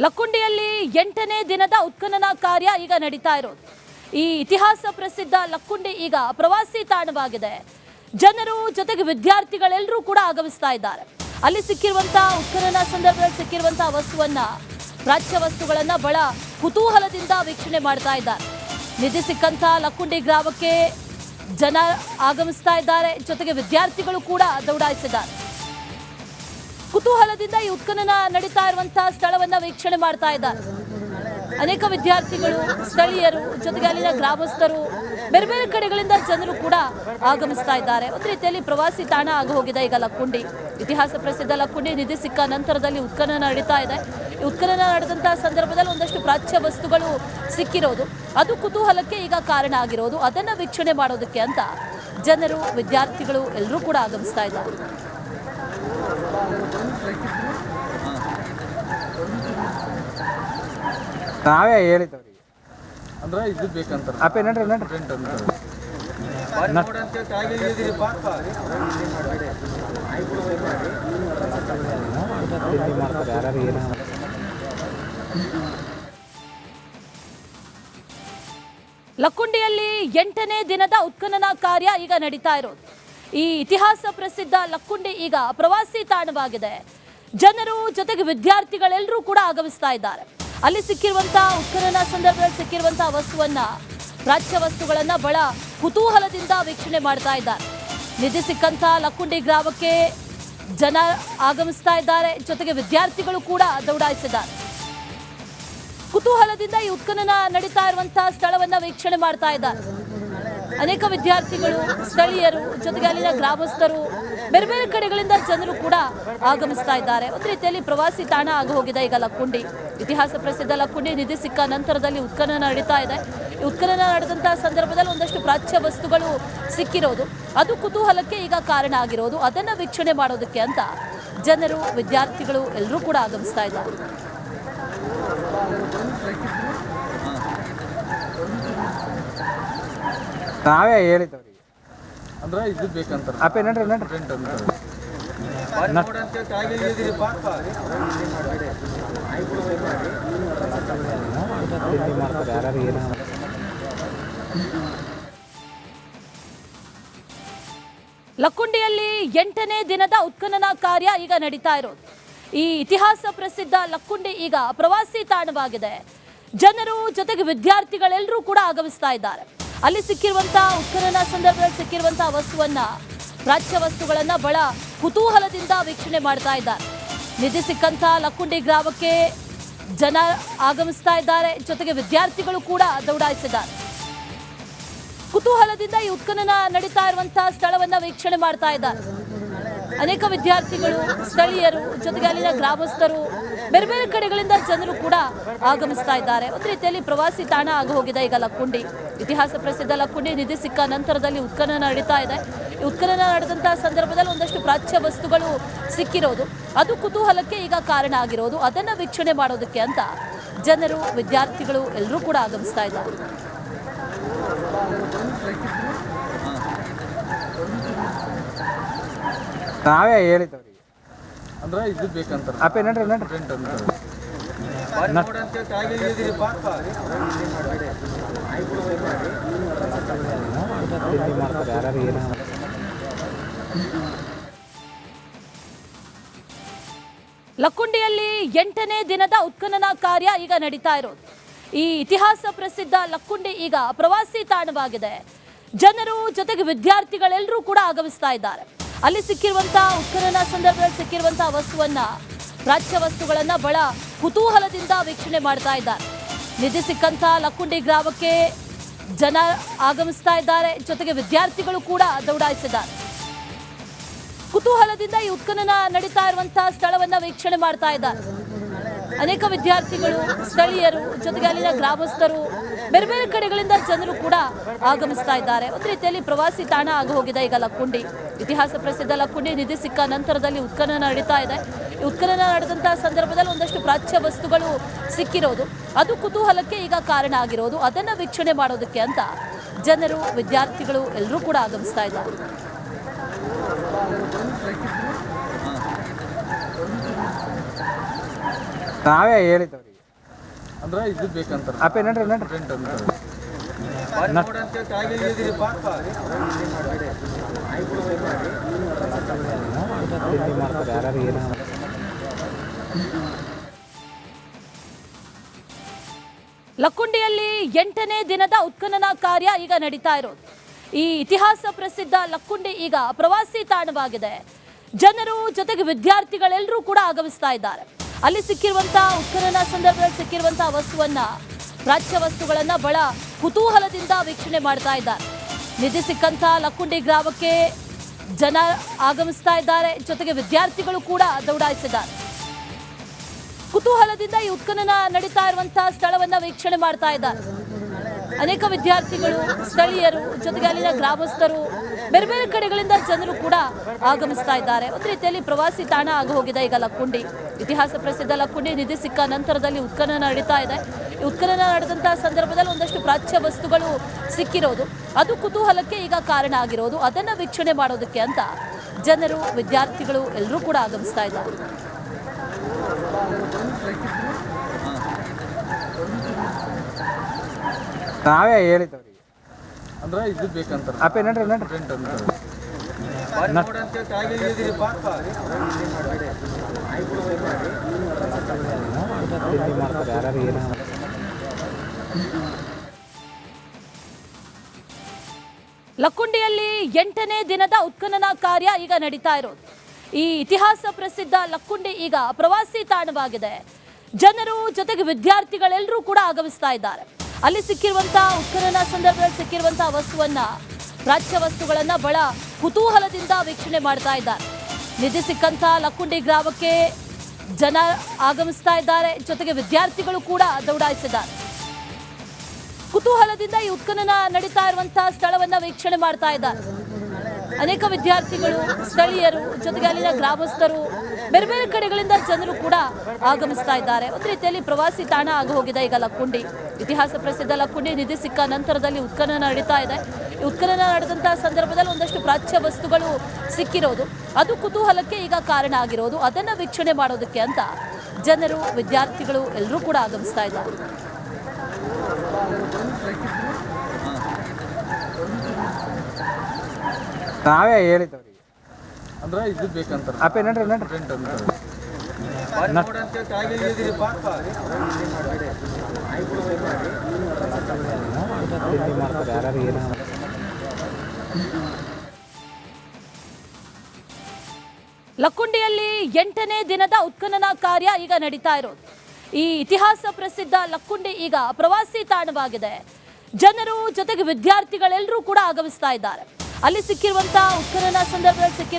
ಲಕ್ಕುಂಡಿಯಲ್ಲಿ 8ನೇ ದಿನದ ಉತ್ಖನನ ಕಾರ್ಯ ಈಗ ನಡೀತಾ ಇರೋದು. ಈ ಇತಿಹಾಸ ಪ್ರಸಿದ್ಧ ಲಕ್ಕುಂಡಿ ಈಗ ಪ್ರವಾಸಿ ತಾಣವಾಗಿದೆ. ಜನರು ಜೊತೆಗೆ ವಿದ್ಯಾರ್ಥಿಗಳೆಲ್ಲರೂ ಕೂಡ ಆಗಮಿಸ್ತಾ ಇದ್ದಾರೆ. ಅಲ್ಲಿ ಸಿಕ್ಕಿರುವಂತಹ ಉತ್ಖನನ ಸಂದರ್ಭದಲ್ಲಿ ಸಿಕ್ಕಿರುವಂತಹ ವಸ್ತುವನ್ನ, ಪ್ರಾಚ್ಯ ವಸ್ತುಗಳನ್ನ ಬಹಳ ಕುತೂಹಲದಿಂದ ವೀಕ್ಷಣೆ ಮಾಡ್ತಾ ಇದ್ದಾರೆ. ನಿಧಿ ಸಿಕ್ಕಂತ ಲಕ್ಕುಂಡಿ ಗ್ರಾಮಕ್ಕೆ ಜನ ಆಗಮಿಸ್ತಾ ಇದ್ದಾರೆ. ಜೊತೆಗೆ ವಿದ್ಯಾರ್ಥಿಗಳು ಕೂಡ ದೌಡಾಯಿಸಿದ್ದಾರೆ. ಕುತೂಹಲದಿಂದ ಈ ಉತ್ಖನನ ನಡೀತಾ ಇರುವಂತಹ ಸ್ಥಳವನ್ನ ವೀಕ್ಷಣೆ ಮಾಡ್ತಾ ಇದ್ದಾರೆ. ಅನೇಕ ವಿದ್ಯಾರ್ಥಿಗಳು, ಸ್ಥಳೀಯರು, ಜೊತೆಗೆ ಅಲ್ಲಿನ ಗ್ರಾಮಸ್ಥರು, ಬೇರೆ ಬೇರೆ ಕಡೆಗಳಿಂದ ಜನರು ಕೂಡ ಆಗಮಿಸ್ತಾ ಇದ್ದಾರೆ. ಒಂದು ರೀತಿಯಲ್ಲಿ ಪ್ರವಾಸಿ ತಾಣ ಆಗಿ ಹೋಗಿದೆ ಈಗ ಲಕ್ಕುಂಡಿ. ಇತಿಹಾಸ ಪ್ರಸಿದ್ಧ ಲಕ್ಕುಂಡಿ ನಿಧಿ ಸಿಕ್ಕ ನಂತರದಲ್ಲಿ ಉತ್ಖನನ ನಡೀತಾ ಇದೆ. ಈ ಉತ್ಖನನ ನಡೆದಂತಹ ಸಂದರ್ಭದಲ್ಲಿ ಒಂದಷ್ಟು ಪ್ರಾಚ್ಯ ವಸ್ತುಗಳು ಸಿಕ್ಕಿರೋದು, ಅದು ಕುತೂಹಲಕ್ಕೆ ಈಗ ಕಾರಣ ಆಗಿರೋದು. ಅದನ್ನ ವೀಕ್ಷಣೆ ಮಾಡೋದಕ್ಕೆ ಅಂತ ಜನರು, ವಿದ್ಯಾರ್ಥಿಗಳು ಎಲ್ಲರೂ ಕೂಡ ಆಗಮಿಸ್ತಾ ಇದ್ದಾರೆ. ನಾವೇ ಹೇಳಿದವ್ರಿಗೆ ಅಂದ್ರೆ ಇದು ಬೇಕಂತ ಅಪ್ಪೆ ನಡ್ರಿ ಲಕ್ಕುಂಡಿಯಲ್ಲಿ 8ನೇ ದಿನದ ಉತ್ಖನನ ಕಾರ್ಯ ಈಗ ನಡೀತಾ ಇರೋದು. ಈ ಇತಿಹಾಸ ಪ್ರಸಿದ್ಧ ಲಕ್ಕುಂಡಿ ಈಗ ಪ್ರವಾಸಿ ತಾಣವಾಗಿದೆ. ಜನರು ಜೊತೆಗೆ ವಿದ್ಯಾರ್ಥಿಗಳೆಲ್ಲರೂ ಕೂಡ ಆಗಮಿಸ್ತಾ ಇದ್ದಾರೆ. ಅಲ್ಲಿ ಸಿಕ್ಕಿರುವಂತಹ ಉತ್ಖನನ ಸಂದರ್ಭದಲ್ಲಿ ಸಿಕ್ಕಿರುವಂತಹ ವಸ್ತುವನ್ನ, ಪ್ರಾಚ್ಯ ವಸ್ತುಗಳನ್ನ ಬಹಳ ಕುತೂಹಲದಿಂದ ವೀಕ್ಷಣೆ ಮಾಡ್ತಾ ಇದ್ದಾರೆ. ನಿಧಿ ಸಿಕ್ಕಂತ ಲಕ್ಕುಂಡಿ ಗ್ರಾಮಕ್ಕೆ ಜನ ಆಗಮಿಸ್ತಾ ಇದ್ದಾರೆ. ಜೊತೆಗೆ ವಿದ್ಯಾರ್ಥಿಗಳು ಕೂಡ ದೌಡಾಯಿಸಿದ್ದಾರೆ. ಕುತೂಹಲದಿಂದ ಈ ಉತ್ಖನನ ನಡೀತಾ ಇರುವಂತಹ ಸ್ಥಳವನ್ನ ವೀಕ್ಷಣೆ ಮಾಡ್ತಾ ಇದ್ದಾರೆ. ಅನೇಕ ವಿದ್ಯಾರ್ಥಿಗಳು, ಸ್ಥಳೀಯರು, ಜೊತೆಗೆ ಅಲ್ಲಿನ ಗ್ರಾಮಸ್ಥರು, ಬೇರೆ ಬೇರೆ ಕಡೆಗಳಿಂದ ಜನರು ಕೂಡ ಆಗಮಿಸ್ತಾ ಇದ್ದಾರೆ. ಒಂದು ರೀತಿಯಲ್ಲಿ ಪ್ರವಾಸಿ ತಾಣ ಆಗಿ ಹೋಗಿದೆ ಈಗ ಲಕ್ಕುಂಡಿ. ಇತಿಹಾಸ ಪ್ರಸಿದ್ಧ ಲಕ್ಕುಂಡಿ ನಿಧಿ ಸಿಕ್ಕ ನಂತರದಲ್ಲಿ ಉತ್ಖನನ ನಡೀತಾ ಇದೆ. ಈ ಉತ್ಖನನ ನಡೆದಂತಹ ಸಂದರ್ಭದಲ್ಲಿ ಒಂದಷ್ಟು ಪ್ರಾಚ್ಯ ವಸ್ತುಗಳು ಸಿಕ್ಕಿರೋದು, ಅದು ಕುತೂಹಲಕ್ಕೆ ಈಗ ಕಾರಣ ಆಗಿರೋದು. ಅದನ್ನ ವೀಕ್ಷಣೆ ಮಾಡೋದಕ್ಕೆ ಅಂತ ಜನರು, ವಿದ್ಯಾರ್ಥಿಗಳು ಎಲ್ಲರೂ ಕೂಡ ಆಗಮಿಸ್ತಾ ಇದ್ದಾರೆ. ನಾವೇ ಹೇಳಿದವ್ರಿಗೆ ಅಂದ್ರೆ ಇದು ಬೇಕಂತ ಅಪ್ಪೆ ನಡ್ರಿ ಲಕ್ಕುಂಡಿಯಲ್ಲಿ 8ನೇ ದಿನದ ಉತ್ಖನನ ಕಾರ್ಯ ಈಗ ನಡೀತಾ ಇರೋದು. ಈ ಇತಿಹಾಸ ಪ್ರಸಿದ್ಧ ಲಕ್ಕುಂಡಿ ಈಗ ಪ್ರವಾಸಿ ತಾಣವಾಗಿದೆ. ಜನರು ಜೊತೆಗೆ ವಿದ್ಯಾರ್ಥಿಗಳೆಲ್ಲರೂ ಕೂಡ ಆಗಮಿಸ್ತಾ ಇದ್ದಾರೆ. ಅಲ್ಲಿ ಸಿಕ್ಕಿರುವಂತಹ ಉತ್ಖನನ ಸಂದರ್ಭದಲ್ಲಿ ಸಿಕ್ಕಿರುವಂತಹ ವಸ್ತುವನ್ನ, ಪ್ರಾಚ್ಯ ವಸ್ತುಗಳನ್ನ ಬಹಳ ಕುತೂಹಲದಿಂದ ವೀಕ್ಷಣೆ ಮಾಡ್ತಾ ಇದ್ದಾರೆ. ನಿಧಿ ಸಿಕ್ಕಂತ ಲಕ್ಕುಂಡಿ ಗ್ರಾಮಕ್ಕೆ ಜನ ಆಗಮಿಸ್ತಾ ಇದ್ದಾರೆ. ಜೊತೆಗೆ ವಿದ್ಯಾರ್ಥಿಗಳು ಕೂಡ ದೌಡಾಯಿಸಿದ್ದಾರೆ. ಕುತೂಹಲದಿಂದ ಈ ಉತ್ಖನನ ನಡೀತಾ ಇರುವಂತಹ ಸ್ಥಳವನ್ನ ವೀಕ್ಷಣೆ ಮಾಡ್ತಾ ಇದ್ದಾರೆ. ಅನೇಕ ವಿದ್ಯಾರ್ಥಿಗಳು, ಸ್ಥಳೀಯರು, ಜೊತೆಗೆ ಅಲ್ಲಿನ ಗ್ರಾಮಸ್ಥರು, ಬೇರೆ ಬೇರೆ ಕಡೆಗಳಿಂದ ಜನರು ಕೂಡ ಆಗಮಿಸ್ತಾ ಇದ್ದಾರೆ. ಒಂದು ರೀತಿಯಲ್ಲಿ ಪ್ರವಾಸಿ ತಾಣ ಆಗಿ ಹೋಗಿದೆ ಈಗ ಲಕ್ಕುಂಡಿ. ಇತಿಹಾಸ ಪ್ರಸಿದ್ಧ ಲಕ್ಕುಂಡಿ ನಿಧಿ ಸಿಕ್ಕ ನಂತರದಲ್ಲಿ ಉತ್ಖನನ ನಡೀತಾ ಇದೆ. ಈ ಉತ್ಖನನ ನಡೆದಂತಹ ಸಂದರ್ಭದಲ್ಲಿ ಒಂದಷ್ಟು ಪ್ರಾಚ್ಯ ವಸ್ತುಗಳು ಸಿಕ್ಕಿರೋದು, ಅದು ಕುತೂಹಲಕ್ಕೆ ಈಗ ಕಾರಣ ಆಗಿರೋದು. ಅದನ್ನ ವೀಕ್ಷಣೆ ಮಾಡೋದಕ್ಕೆ ಅಂತ ಜನರು, ವಿದ್ಯಾರ್ಥಿಗಳು ಎಲ್ಲರೂ ಕೂಡ ಆಗಮಿಸ್ತಾ ಇದ್ದಾರೆ. ನಾವೇ ಹೇಳಿದವ್ರಿಗೆ ಅಂದ್ರೆ ಇದು ಬೇಕಂತ ಅಪ್ಪೆ ನಡ್ರಿ ಲಕ್ಕುಂಡಿಯಲ್ಲಿ 8ನೇ ದಿನದ ಉತ್ಖನನ ಕಾರ್ಯ ಈಗ ನಡೀತಾ ಇರೋದು. ಈ ಇತಿಹಾಸ ಪ್ರಸಿದ್ಧ ಲಕ್ಕುಂಡಿ ಈಗ ಪ್ರವಾಸಿ ತಾಣವಾಗಿದೆ. ಜನರು ಜೊತೆಗೆ ವಿದ್ಯಾರ್ಥಿಗಳೆಲ್ಲರೂ ಕೂಡ ಆಗಮಿಸ್ತಾ ಇದ್ದಾರೆ. ಅಲ್ಲಿ ಸಿಕ್ಕಿರುವಂತಹ ಉತ್ಖನನ ಸಂದರ್ಭದಲ್ಲಿ ಸಿಕ್ಕಿರುವಂತಹ ವಸ್ತುವನ್ನ, ಪ್ರಾಚ್ಯ ವಸ್ತುಗಳನ್ನ ಬಹಳ ಕುತೂಹಲದಿಂದ ವೀಕ್ಷಣೆ ಮಾಡ್ತಾ ಇದ್ದಾರೆ. ನಿಧಿ ಸಿಕ್ಕಂತ ಲಕ್ಕುಂಡಿ ಗ್ರಾಮಕ್ಕೆ ಜನ ಆಗಮಿಸ್ತಾ ಇದ್ದಾರೆ. ಜೊತೆಗೆ ವಿದ್ಯಾರ್ಥಿಗಳು ಕೂಡ ದೌಡಾಯಿಸಿದ್ದಾರೆ. ಕುತೂಹಲದಿಂದ ಈ ಉತ್ಖನನ ನಡೀತಾ ಇರುವಂತಹ ಸ್ಥಳವನ್ನ ವೀಕ್ಷಣೆ ಮಾಡ್ತಾ ಇದ್ದಾರೆ. ಅನೇಕ ವಿದ್ಯಾರ್ಥಿಗಳು, ಸ್ಥಳೀಯರು, ಜೊತೆಗೆ ಅಲ್ಲಿನ ಗ್ರಾಮಸ್ಥರು, ಬೇರೆ ಬೇರೆ ಕಡೆಗಳಿಂದ ಜನರು ಕೂಡ ಆಗಮಿಸ್ತಾ ಇದ್ದಾರೆ. ಒಂದು ರೀತಿಯಲ್ಲಿ ಪ್ರವಾಸಿ ತಾಣ ಆಗಿ ಹೋಗಿದೆ ಈಗ ಲಕ್ಕುಂಡಿ. ಇತಿಹಾಸ ಪ್ರಸಿದ್ಧ ಲಕ್ಕುಂಡಿ ನಿಧಿ ಸಿಕ್ಕ ನಂತರದಲ್ಲಿ ಉತ್ಖನನ ನಡೀತಾ ಇದೆ. ಈ ಉತ್ಖನನ ನಡೆದಂತಹ ಸಂದರ್ಭದಲ್ಲಿ ಒಂದಷ್ಟು ಪ್ರಾಚ್ಯ ವಸ್ತುಗಳು ಸಿಕ್ಕಿರೋದು, ಅದು ಕುತೂಹಲಕ್ಕೆ ಈಗ ಕಾರಣ ಆಗಿರೋದು. ಅದನ್ನ ವೀಕ್ಷಣೆ ಮಾಡೋದಕ್ಕೆ ಅಂತ ಜನರು, ವಿದ್ಯಾರ್ಥಿಗಳು ಎಲ್ಲರೂ ಕೂಡ ಆಗಮಿಸ್ತಾ ಇದ್ದಾರೆ. ನಾವೇ ಹೇಳಿದ್ದವ್ರಿಗೆ ಅಂದ್ರೆ ಇದು ಬೇಕಂತಾರೆ ಅಪ್ಪೆ ನಡ್ರಿ ನಡ್ರಿ ಪ್ರಿಂಟ್ ಅಂತಾರೆ ಯಾರು ಏನು ಲಕ್ಕುಂಡಿಯಲ್ಲಿ 8ನೇ ದಿನದ ಉತ್ಖನನ ಕಾರ್ಯ ಈಗ ನಡೀತಾ ಇರೋದು. ಈ ಇತಿಹಾಸ ಪ್ರಸಿದ್ಧ ಲಕ್ಕುಂಡಿ ಈಗ ಪ್ರವಾಸಿ ತಾಣವಾಗಿದೆ. ಜನರು ಜೊತೆಗೆ ವಿದ್ಯಾರ್ಥಿಗಳೆಲ್ಲರೂ ಕೂಡ ಆಗಮಿಸ್ತಾ ಇದ್ದಾರೆ. ಅಲ್ಲಿ ಸಿಕ್ಕಿರುವಂತಹ ಉತ್ಖನನ ಸಂದರ್ಭದಲ್ಲಿ ಸಿಕ್ಕಿರುವಂತಹ ವಸ್ತುವನ್ನ, ಪ್ರಾಚ್ಯ ವಸ್ತುಗಳನ್ನ ಬಹಳ ಕುತೂಹಲದಿಂದ ವೀಕ್ಷಣೆ ಮಾಡ್ತಾ ಇದ್ದಾರೆ. ನಿಧಿ ಸಿಕ್ಕಂತ ಲಕ್ಕುಂಡಿ ಗ್ರಾಮಕ್ಕೆ ಜನ ಆಗಮಿಸ್ತಾ ಇದ್ದಾರೆ, ಜೊತೆಗೆ ವಿದ್ಯಾರ್ಥಿಗಳು ಕೂಡ ದೌಡಾಯಿಸಿದ್ದಾರೆ. ಕುತೂಹಲದಿಂದ ಈ ಉತ್ಖನನ ನಡೀತಾ ಇರುವಂತಹ ಸ್ಥಳವನ್ನ ವೀಕ್ಷಣೆ ಮಾಡ್ತಾ ಇದ್ದಾರೆ. ಅನೇಕ ವಿದ್ಯಾರ್ಥಿಗಳು, ಸ್ಥಳೀಯರು, ಜೊತೆಗೆ ಅಲ್ಲಿನ ಗ್ರಾಮಸ್ಥರು, ಬೇರೆ ಬೇರೆ ಕಡೆಗಳಿಂದ ಜನರು ಕೂಡ ಆಗಮಿಸ್ತಾ ಇದ್ದಾರೆ. ಒಂದು ರೀತಿಯಲ್ಲಿ ಪ್ರವಾಸಿ ತಾಣ ಆಗಿ ಹೋಗಿದೆ ಈಗ ಲಕ್ಕುಂಡಿ. ಇತಿಹಾಸ ಪ್ರಸಿದ್ಧ ಲಕ್ಕುಂಡಿ ನಿಧಿ ಸಿಕ್ಕ ನಂತರದಲ್ಲಿ ಉತ್ಖನನ ನಡೀತಾ ಇದೆ. ಈ ಉತ್ಖನನ ನಡೆದಂತಹ ಸಂದರ್ಭದಲ್ಲಿ ಒಂದಷ್ಟು ಪ್ರಾಚ್ಯ ವಸ್ತುಗಳು ಸಿಕ್ಕಿರೋದು, ಅದು ಕುತೂಹಲಕ್ಕೆ ಈಗ ಕಾರಣ ಆಗಿರೋದು. ಅದನ್ನ ವೀಕ್ಷಣೆ ಮಾಡೋದಕ್ಕೆ ಅಂತ ಜನರು, ವಿದ್ಯಾರ್ಥಿಗಳು ಎಲ್ಲರೂ ಕೂಡ ಆಗಮಿಸ್ತಾ ಇದ್ದಾರೆ. ನಾವೇ ಹೇಳಿದ್ದವ್ರಿಗೆ ಅಂದ್ರೆ ಇದು ಬೇಕಂತಾರೆ ಅಪ್ಪೆ ನಡ್ರಿ ನಡ್ರಿ ಪ್ರಿಂಟ್ ಅಂತಾರೆ ಯಾರು ಏನು ಲಕ್ಕುಂಡಿಯಲ್ಲಿ 8ನೇ ದಿನದ ಉತ್ಖನನ ಕಾರ್ಯ ಈಗ ನಡೀತಾ ಇರೋದು. ಈ ಇತಿಹಾಸ ಪ್ರಸಿದ್ಧ ಲಕ್ಕುಂಡಿ ಈಗ ಪ್ರವಾಸಿ ತಾಣವಾಗಿದೆ. ಜನರು ಜೊತೆಗೆ ವಿದ್ಯಾರ್ಥಿಗಳೆಲ್ಲರೂ ಕೂಡ ಆಗಮಿಸ್ತಾ ಇದ್ದಾರೆ. ಅಲ್ಲಿ ಸಿಕ್ಕಿರುವಂತಹ ಉತ್ಖನನ ಸಂದರ್ಭದಲ್ಲಿ ಸಿಕ್ಕಿರುವಂತಹ ವಸ್ತುವನ್ನ, ಪ್ರಾಚ್ಯ ವಸ್ತುಗಳನ್ನ ಬಹಳ ಕುತೂಹಲದಿಂದ ವೀಕ್ಷಣೆ ಮಾಡ್ತಾ ಇದ್ದಾರೆ. ನಿಧಿ ಸಿಕ್ಕಂತ ಲಕ್ಕುಂಡಿ ಗ್ರಾಮಕ್ಕೆ ಜನ ಆಗಮಿಸ್ತಾ ಇದ್ದಾರೆ, ಜೊತೆಗೆ ವಿದ್ಯಾರ್ಥಿಗಳು ಕೂಡ ದೌಡಾಯಿಸಿದ್ದಾರೆ. ಕುತೂಹಲದಿಂದ ಈ ಉತ್ಖನನ ನಡೀತಾ ಇರುವಂತಹ ಸ್ಥಳವನ್ನ ವೀಕ್ಷಣೆ ಮಾಡ್ತಾ ಇದ್ದಾರೆ. ಅನೇಕ ವಿದ್ಯಾರ್ಥಿಗಳು, ಸ್ಥಳೀಯರು, ಜೊತೆಗೆ ಅಲ್ಲಿನ ಗ್ರಾಮಸ್ಥರು, ಬೇರೆ ಬೇರೆ ಕಡೆಗಳಿಂದ ಜನರು ಕೂಡ ಆಗಮಿಸ್ತಾ ಇದ್ದಾರೆ. ಒಂದು ರೀತಿಯಲ್ಲಿ ಪ್ರವಾಸಿ ತಾಣ ಆಗಿ ಹೋಗಿದೆ ಈಗ ಲಕ್ಕುಂಡಿ. ಇತಿಹಾಸ ಪ್ರಸಿದ್ಧ ಲಕ್ಕುಂಡಿ ನಿಧಿ ಸಿಕ್ಕ ನಂತರದಲ್ಲಿ ಉತ್ಖನನ ನಡೀತಾ ಇದೆ. ಈ ಉತ್ಖನನ ನಡೆದಂತಹ ಸಂದರ್ಭದಲ್ಲಿ ಒಂದಷ್ಟು ಪ್ರಾಚ್ಯ ವಸ್ತುಗಳು ಸಿಕ್ಕಿರೋದು, ಅದು ಕುತೂಹಲಕ್ಕೆ ಈಗ ಕಾರಣ ಆಗಿರೋದು. ಅದನ್ನ ವೀಕ್ಷಣೆ ಮಾಡೋದಕ್ಕೆ ಅಂತ ಜನರು, ವಿದ್ಯಾರ್ಥಿಗಳು ಎಲ್ಲರೂ ಕೂಡ ಆಗಮಿಸ್ತಾ ಇದ್ದಾರೆ. ನಾವೇ ಹೇಳಿದ್ದವ್ರಿಗೆ ಅಂದ್ರೆ ಇದು ಬೇಕಂತಾರೆ ಅಪ್ಪೆ ನಡ್ರಿ ನಡ್ರಿ ಪ್ರಿಂಟ್ ಅಂತಾರೆ ಯಾರು ಏನು ಲಕ್ಕುಂಡಿಯಲ್ಲಿ 8ನೇ ದಿನದ ಉತ್ಖನನ ಕಾರ್ಯ ಈಗ ನಡೀತಾ ಇರೋದು. ಈ ಇತಿಹಾಸ ಪ್ರಸಿದ್ಧ ಲಕ್ಕುಂಡಿ ಈಗ ಪ್ರವಾಸಿ ತಾಣವಾಗಿದೆ. ಜನರು ಜೊತೆಗೆ ವಿದ್ಯಾರ್ಥಿಗಳೆಲ್ಲರೂ ಕೂಡ ಆಗಮಿಸ್ತಾ ಇದ್ದಾರೆ. ಅಲ್ಲಿ ಸಿಕ್ಕಿರುವಂತಹ ಉತ್ಖನನ ಸಂದರ್ಭದಲ್ಲಿ ಸಿಕ್ಕಿರುವ